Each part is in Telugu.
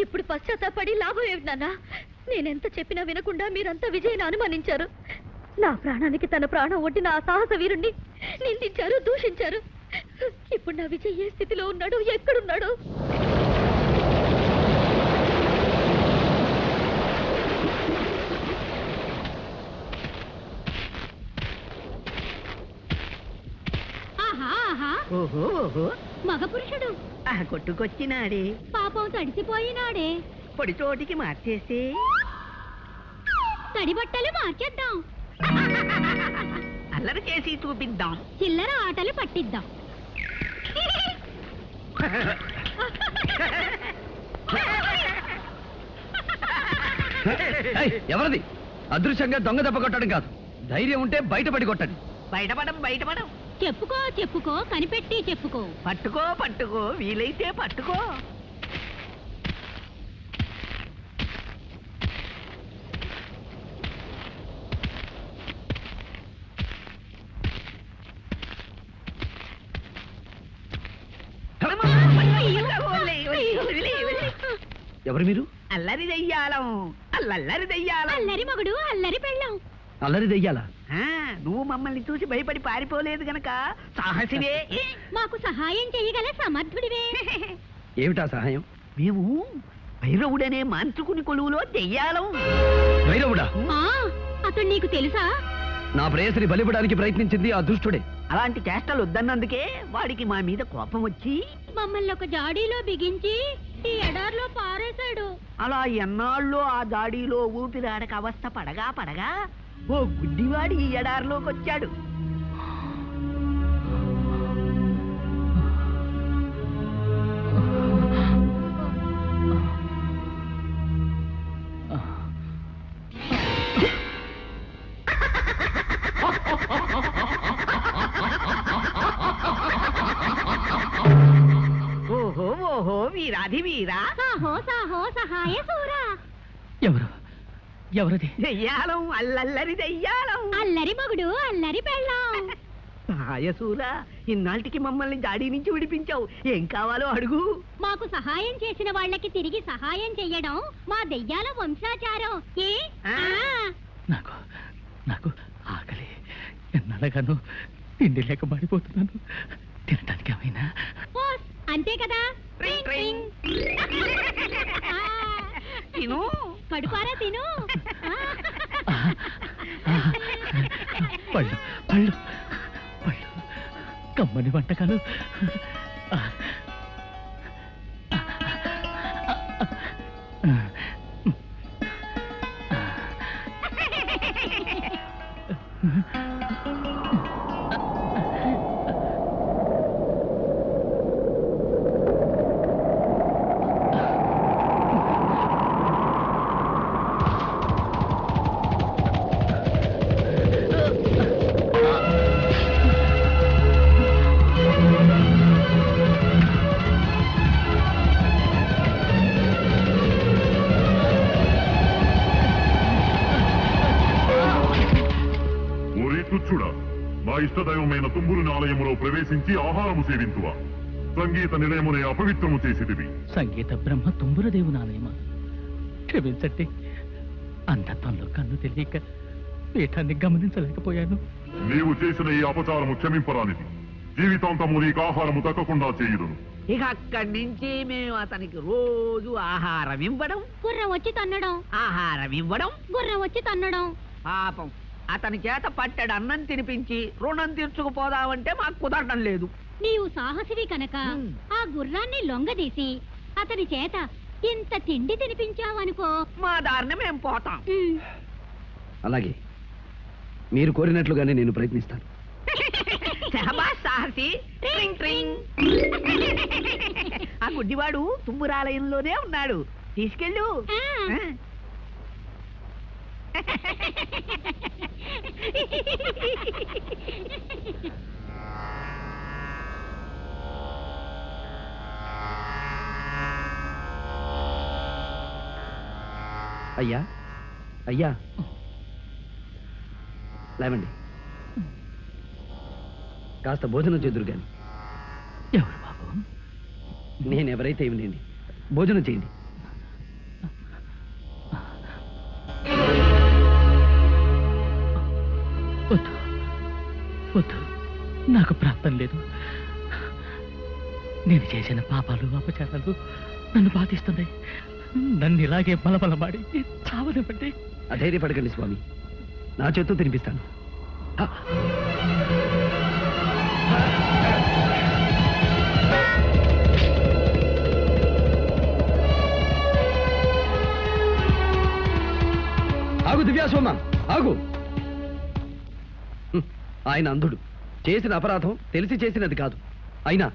ఇప్పుడు పశ్చాత్తాపడి లాభం ఏమిటి నాన్న? నేనెంత చెప్పినా వినకుండా మీరంతా విజయ్ని అనుమానించారు. నా ప్రాణానికి తన ప్రాణం ఒడ్డిన ఆ సాహస వీరుణ్ణి నిందించారు, దూషించారు. ఇప్పుడు నా విజయ్ ఏ స్థితిలో ఉన్నాడు, ఎక్కడున్నాడు? మగ పురుషుడు కొట్టుకొచ్చినాడే, పాపం తడిసిపోయినాడే. పొడి చోటికి మార్చేసి తడి బట్టలు మార్చేద్దాం, అల్లరి చేసి చూపిద్దాం, చిల్లర ఆటలు పట్టిద్దాం. ఎవరిది? అదృశ్యంగా దొంగ దెబ్బ కొట్టడం కాదు, ధైర్యం ఉంటే బయటపడి కొట్టండి. బయటపడం చెప్పుకో చెప్పుకో, కనిపెట్టి చెప్పుకో. పట్టుకో వీలైతే పట్టుకో. ఎవరు మీరు? అల్లరి దెయ్యాలం, అల్లరి దెయ్యాలం. అల్లరి మగుడు, అల్లరి పెళ్ళాం. అల్లరి దెయ్యాలా? నువ్వు మమ్మల్ని చూసి భయపడి పారిపోలేదు గనక సాహసివే. మాకు సహాయం చేయగల సమర్థుడివే. ఏమిటా సహాయం? మేము భైరవుడనే మాంత్రికుని కొలువులో దెయ్యాలం. భైరవుడా? అతడు నీకు తెలుసా? నా ప్రేయసిని బలిపడానికి ప్రయత్నించింది ఆ దుష్టుడే. అలాంటి చేష్టలు వద్దన్నందుకే వాడికి మా మీద కోపం వచ్చి మమ్మల్ని ఒక జాడీలో బిగించి ఈ ఎడార్లో పారేశాడు. అలా ఎన్నాళ్ళు ఆ జాడీలో ఊపిరాడక అవస్థ పడగా ఓ గుడ్డివాడి ఈ ఎడారిలోకి వచ్చాడు. ఓహో వీరాధి వీరా, సాహో సాహో సహాయ సూరా. ఎవరది? దెయ్యాలం, అల్లరి దెయ్యాలం. అల్లరి మగుడు, అల్లరి పెళ్ళాం. సహాయసూరా, ఇన్నాళ్ళకి మమ్మల్ని జాడీ నుంచి విడిపించావు. ఏం కావాలో అడుగు. మాకు సహాయం చేసిన వాళ్ళకి తిరిగి సహాయం చెయ్యడం మా దెయ్యాల వంశాచారం. నాకు ఆకలి, ఎన్నడగాను తిండి లేక పడిపోతున్నాను. తినటానికి ఏమైనా? అంతే కదా. తిను, కడుపారా తిను. పళ్ళు పళ్ళు పళ్ళు, కమ్మని వంటకాలు. మా ఇష్టదైవమైన తుంబురుని ఆలయములో ప్రవేశించి ఆహారము సేవింతువా? సంగీత నిలయమునే అపవిత్రము చేసిదివి. సంగీత బ్రహ్మ తుంబుర దేవుని ఆలయమా? క్షమించండి, అంధత్వంలో కన్ను తెలియక పీఠాన్ని గమనించలేకపోయాను. నీవు చేసిన ఈ అపచారము క్షమింపరానిది. జీవితాంతము నీకు ఆహారము తక్కకుండా చేయుదును. ఇక అక్కడి నుంచి మేము అతనికి రోజు ఆహారం ఇవ్వడం, గుర్రం వచ్చి తన్నడం, ఆహారం ఇవ్వడం, గుర్రం వచ్చి తన్నడం. పాపం అతని చేత పట్టెడు అన్నం తినిపించి రుణం తీర్చుకుపోదామంటే మాకు కుదరడం లేదు. నీవు సాహసివి కనుక ఆ గుర్రాన్ని లొంగదీసి అతని చేత ఇంత తిండి తినిపించావనుకో, మా దారిని మేము పోతాం. అలాగే మీరు కోరినట్లుగానే నేను ప్రయత్నిస్తాను. సాహసి. ఆ గుడ్డివాడు తుమ్మురాలయంలోనే ఉన్నాడు, తీసుకెళ్ళు. అయ్యా అయ్యా, లేవండి, కాస్త భోజనం చేదురు గాని. ఎవరు బాబు? నేనెవరైతే ఏమిటండి, భోజనం చేయండి. నాకు ప్రాప్తం లేదు. నేను చేసిన పాపాలు అపచారాలు నన్ను బాధిస్తున్నాయి. నన్ను ఇలాగే బలబలమాడి చావనివ్వండి. అధైర్యపడకండి స్వామి, నా చేత్తో తినిపిస్తాను. ఆగు దివ్యాసోమ, ఆగు. ఆయన అంధుడు, చేసిన అపరాధం తెలిసి చేసినది కాదు. అయినా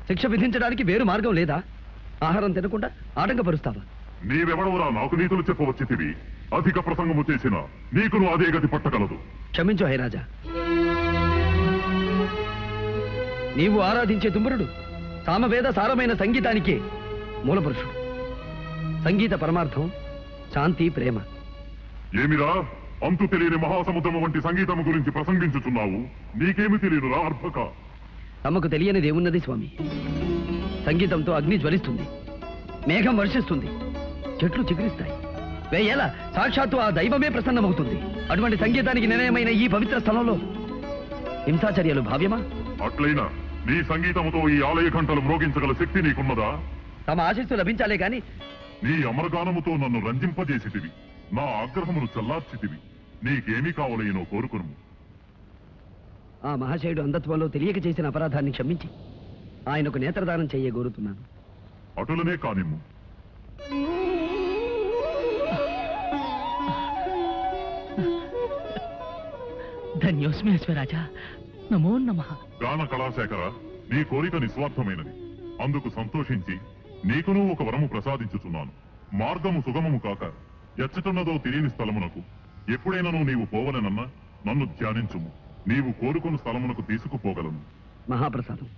శిక్ష విధించడానికి వేరు మార్గం లేదా? ఆహారం తినకుండా ఆటంకపరుస్తావా? నీవెవడవురా నాకు నీతులు చెప్పవచ్చితివి? అధిక ప్రసంగము చేసిన నీకును అదే గతి పట్టగలదు. క్షమించు హైరాజా. నీవు ఆరాధించే తుమ్మురుడు సామవేద సారమైన సంగీతానికే మూలపురుషుడు. సంగీత పరమార్థం శాంతి, ప్రేమ. ఏమిరా అంతు తెలియని మహాసముద్రము వంటి సంగీతము గురించి ప్రసంగించుచున్నావు? నీకేమి తెలియదురా అర్భక? తమకు తెలియనిది ఏమున్నది స్వామి? సంగీతంతో అగ్ని జ్వలిస్తుంది, మేఘం వర్షిస్తుంది, చెట్లు చిగురిస్తాయి, వేయేల సాక్షాత్తు ఆ దైవమే ప్రసన్నమవుతుంది. అటువంటి సంగీతానికి నిర్ణయమైన ఈ పవిత్ర స్థలంలో హింసాచర్యలు భావ్యమా? అట్లయినా నీ సంగీతముతో ఈ ఆలయ ఘంటలు మ్రోగించగల శక్తి నీకున్నదా? తమ ఆశీస్సు లభించాలే గాని. నీ అమరగానముతో నన్ను రంజింపజేసితివి, నా ఆగ్రహమును చల్లార్చితివి. నీకేమీ కావలేనో కోరుకును. ఆ మహాశయుడు అంధత్వంలో తెలియక చేసిన అపరాధాన్ని క్షమించి ఆయనకు నేత్రదానం చెయ్య కోరుతున్నాను. అటులనే కానిమ్ము. ధన్యోస్మి అశ్వరాజా, నమో నమః. గాన కళాశేఖర, నీ కోరిక నిస్వార్థమైనది. అందుకు సంతోషించి నీకును ఒక వరము ప్రసాదించుచున్నాను. మార్గము సుగమము కాక ఎచ్చటున్నదో తెలియని స్థలమునకు ఎప్పుడైనాను నీవు పోవలనన్నా నన్ను ధ్యానించుము. నీవు కోరుకున్న స్థలమునకు తీసుకుపోగలను. మహాప్రసాదం.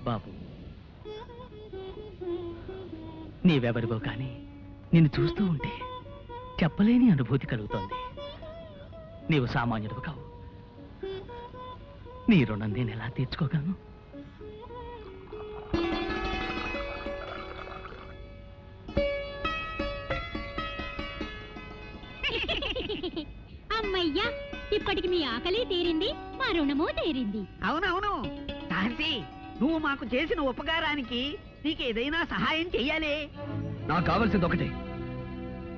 బాబు, నీవెవరివో కానీ నిన్ను చూస్తూ ఉంటే చెప్పలేని అనుభూతి కలుగుతోంది. నీవు సామాన్యుడు కావు. నీ రుణం నేను ఎలా తీర్చుకోగలను? అమ్మయ్యా, ఇప్పటికి మీ ఆకలి తీరింది, మా రుణము తీరింది. అవునవును సాహసి, నువ్వు మాకు చేసిన ఉపకారానికి నీకేదైనా సహాయం చెయ్యాలి. నాకు కావలసింది ఒకటే,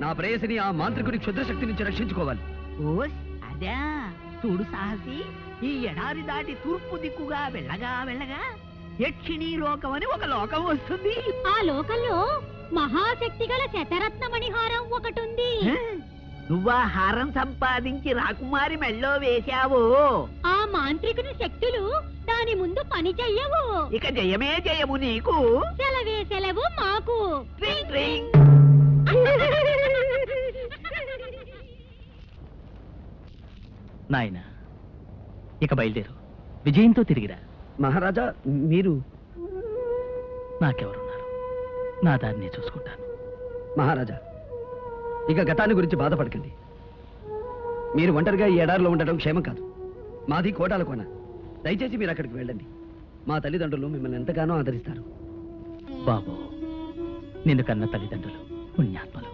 నా ప్రేయసిని ఆ మాంత్రికుడి క్షుద్రశక్తి నుంచి రక్షించుకోవాలి. ఓస్ అదా. చూడు సాహసి, ఈ ఎడారి దాటి తూర్పు దిక్కుగా వెళ్ళగా వెళ్ళగా యక్షిణీ లోకం అని ఒక లోకం వస్తుంది. ఆ లోకంలో మహాశక్తి గల శతరత్నమణిహారం ఒకటుంది. నువ్వా హారం సంపాదించి రాకుమారి మెళ్ళో వేశావు. ఆ మాంత్రికుని శక్తులు దాని ముందు పని చెయ్యవు. ఇక జయమే జయము నీకు. సెలవే సెలవు మాకు. ట్రింగ్ ట్రింగ్. నాయన, ఇక బయలుదేరు. విజయంతో తిరిగిరా. మహారాజా, మీరు? నాకెవరున్నారు? నా దారిని చూసుకుంటాను. మహారాజా, ఇక గతాన్ని గురించి బాధపడకండి. మీరు ఒంటరిగా ఈ ఎడారిలో ఉండటం క్షేమం కాదు. మాది కోటాల కోన. దయచేసి మీరు అక్కడికి వెళ్ళండి. మా తల్లిదండ్రులు మిమ్మల్ని ఎంతగానో ఆదరిస్తారు. బాబు, నిన్ను కన్న తల్లిదండ్రులు పుణ్యాత్మలు.